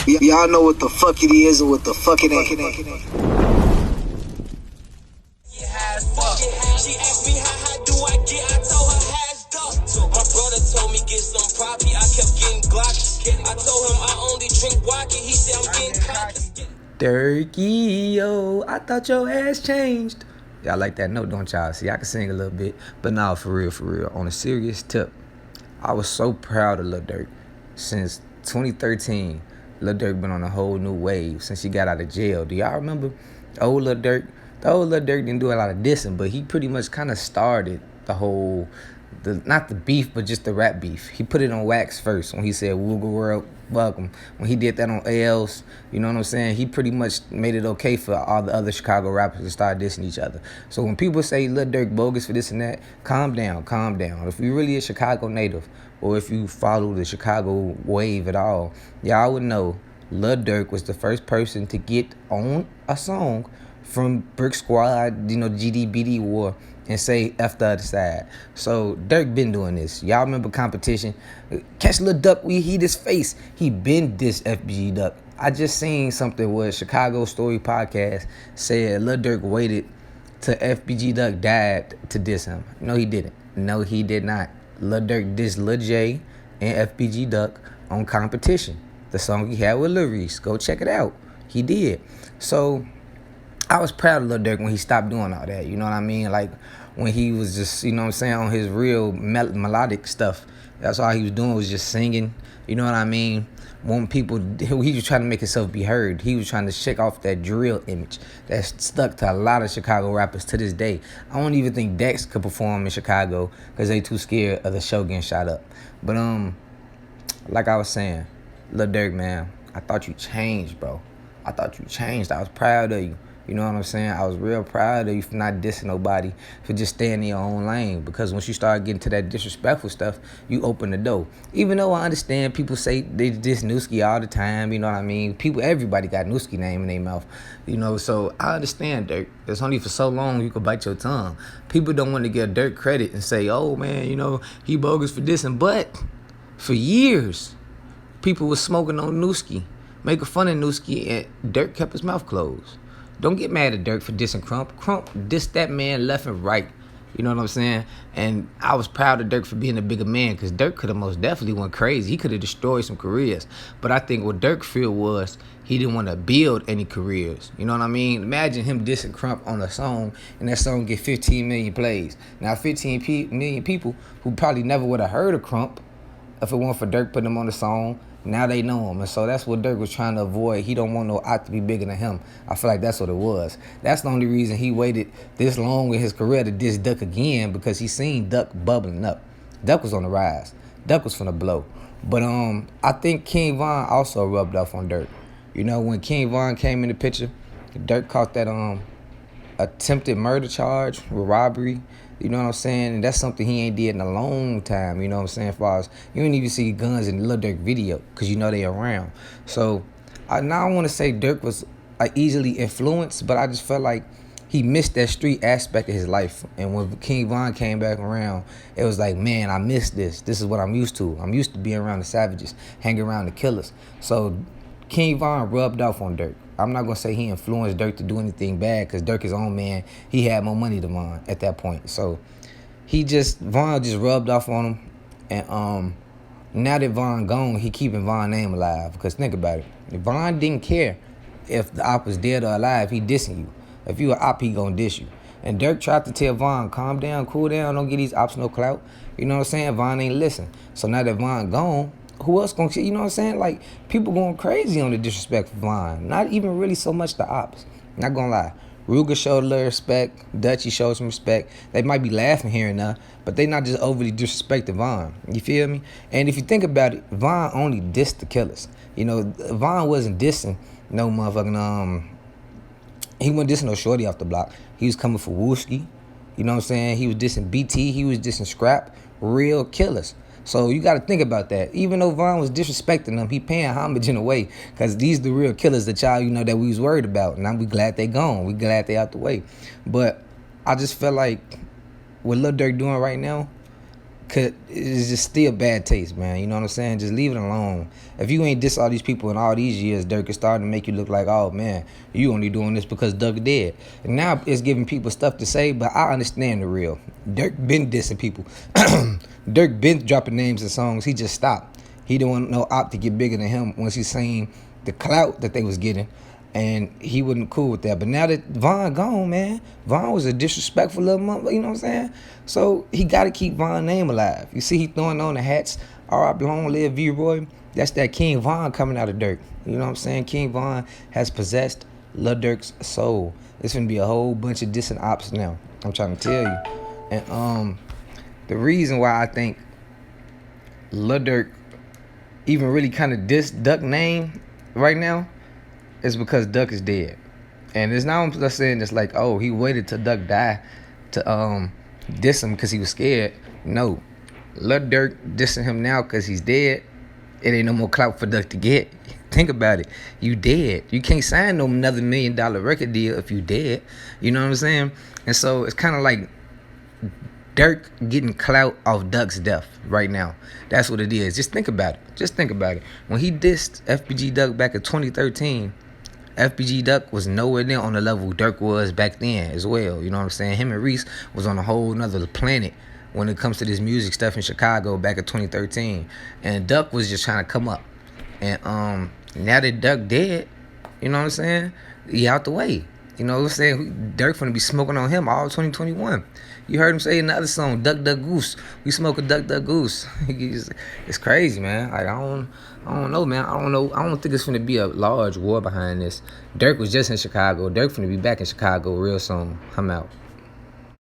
Y'all know what the fuck it is and what the fuck it ain't. She asked me how do I get? I told her hashed up. My brother told me get some property. I kept getting Glocky. I told him I only drink vodka. He said I'm getting cocky. Durky, yo, I thought your ass changed. Y'all like that note, don't y'all? See, I can sing a little bit, but nah, for real. On a serious tip, I was so proud of Lil Durk. Since 2013, Lil Durk been on a whole new wave since he got out of jail. Do y'all remember old Lil Durk? The old Lil Durk didn't do a lot of dissing, but he pretty much kind of started the whole, not the beef, but just the rap beef. He put it on wax first when he said Wooga World, welcome. When he did that on AL's, you know what I'm saying? He pretty much made it okay for all the other Chicago rappers to start dissing each other. So when people say Lil Durk bogus for this and that, calm down. If you really a Chicago native, or if you follow the Chicago wave at all, y'all would know Lil Durk was the first person to get on a song from Brick Squad, GDBD War, and say F the other side. So Durk been doing this. Y'all remember Competition? Catch Lil Duck, we heat his face. He been dissed FBG Duck. I just seen something where Chicago Story Podcast said Lil Durk waited till FBG Duck died to diss him. No, he didn't. No, he did not. Lil Durk dissed Lil J and FBG Duck on Competition, the song he had with Lil Reese. Go check it out. He did. So I was proud of Lil Durk when he stopped doing all that, you know what I mean? Like, when he was just, on his real melodic stuff. That's all he was doing, was just singing, you know what I mean? When people, he was trying to make himself be heard. He was trying to shake off that drill image that's stuck to a lot of Chicago rappers to this day. I don't even think Dex could perform in Chicago because they too scared of the show getting shot up. But, like I was saying, Lil Durk, man, I thought you changed, bro. I thought you changed. I was proud of you. You know what I'm saying? I was real proud of you for not dissing nobody, for just staying in your own lane. Because once you start getting to that disrespectful stuff, you open the door. Even though I understand people say they diss Newski all the time, you know what I mean? Everybody got Newski name in their mouth, so I understand Durk. It's only for so long you can bite your tongue. People don't want to give Durk credit and say, oh man, he bogus for dissing. But for years, people was smoking on Newski, making fun of Newski, and Durk kept his mouth closed. Don't get mad at Durk for dissing Crump. Crump dissed that man left and right. You know what I'm saying? And I was proud of Durk for being a bigger man, because Durk could have most definitely went crazy. He could have destroyed some careers. But I think what Durk feel was he didn't want to build any careers. You know what I mean? Imagine him dissing Crump on a song, and that song get 15 million plays. Now, 15 million people who probably never would have heard of Crump if it weren't for Durk putting him on the song, now they know him. And so that's what Durk was trying to avoid. He don't want no out to be bigger than him. I feel like that's what it was. That's the only reason he waited this long in his career to diss Duck again, because he seen Duck bubbling up. Duck was on the rise. Duck was finna blow. But I think King Von also rubbed off on Durk. When King Von came in the picture, Durk caught that attempted murder charge with robbery. You know what I'm saying? And that's something he ain't did in a long time, you know what I'm saying? As far as, you don't even see guns in the Lil Durk video, because they around. So, I don't want to say Durk was easily influenced, but I just felt like he missed that street aspect of his life. And when King Von came back around, it was like, man, I missed this. This is what I'm used to. I'm used to being around the savages, hanging around the killers. So, King Von rubbed off on Durk. I'm not going to say he influenced Durk to do anything bad, because Durk is own man. He had more money than Von at that point. So Von just rubbed off on him. And now that Von gone, he keeping Von's name alive. Because think about it. If Von didn't care if the op was dead or alive, he dissing you. If you an op, he going to diss you. And Durk tried to tell Von, calm down, cool down, don't get these ops no clout. You know what I'm saying? Von ain't listen. So now that Von gone, who else gonna, you know what I'm saying? Like, people going crazy on the disrespect for Von. Not even really so much the ops. Not gonna lie. Ruger showed a little respect. Dutchy showed some respect. They might be laughing here and there, but they not just overly disrespecting Von. You feel me? And if you think about it, Von only dissed the killers. Von wasn't dissing no motherfucking, he wasn't dissing no shorty off the block. He was coming for Wooski. You know what I'm saying? He was dissing BT. He was dissing Scrap. Real killers. So you got to think about that. Even though Von was disrespecting them, he paying homage in a way, because these the real killers that y'all, that we was worried about. And we glad they gone. We glad they out the way. But I just felt like what Lil Durk doing right now, it's just still bad taste, man. You know what I'm saying? Just leave it alone. If you ain't diss all these people in all these years, Durk is starting to make you look like, oh man, you only doing this because Duck dead. And now it's giving people stuff to say, but I understand the real. Durk been dissing people. Durk been dropping names in songs. He just stopped. He didn't want no op to get bigger than him once he seen the clout that they was getting. And he wasn't cool with that. But now that Von gone, man, Von was a disrespectful little mother, you know what I'm saying? So he got to keep Von's name alive. You see he throwing on the hats, R.I.P. Long Live V-Roy. That's that King Von coming out of Durk. You know what I'm saying? King Von has possessed Lil Durk's soul. It's going to be a whole bunch of dissing ops now. I'm trying to tell you. And the reason why I think Lil Durk even really kind of dissed Duck name right now, it's because Duck is dead. And it's not I'm saying it's like, oh, he waited till Duck die to diss him because he was scared. No. Lil Durk dissing him now because he's dead. It ain't no more clout for Duck to get. Think about it. You dead. You can't sign no another $1 million record deal if you dead. You know what I'm saying? And so it's kind of like Durk getting clout off Duck's death right now. That's what it is. Just think about it. Just think about it. When he dissed FBG Duck back in 2013, FBG Duck was nowhere near on the level Durk was back then as well. You know what I'm saying? Him and Reese was on a whole nother planet when it comes to this music stuff in Chicago back in 2013. And Duck was just trying to come up. And now that Duck dead, you know what I'm saying? He out the way. You know what I'm saying? Durk finna be smoking on him all 2021. You heard him say in the other song, Duck Duck Goose. We smoke a Duck Duck Goose. It's crazy, man. Like I don't know, man. I don't think it's finna be a large war behind this. Durk was just in Chicago. Durk finna be back in Chicago real soon. I'm out.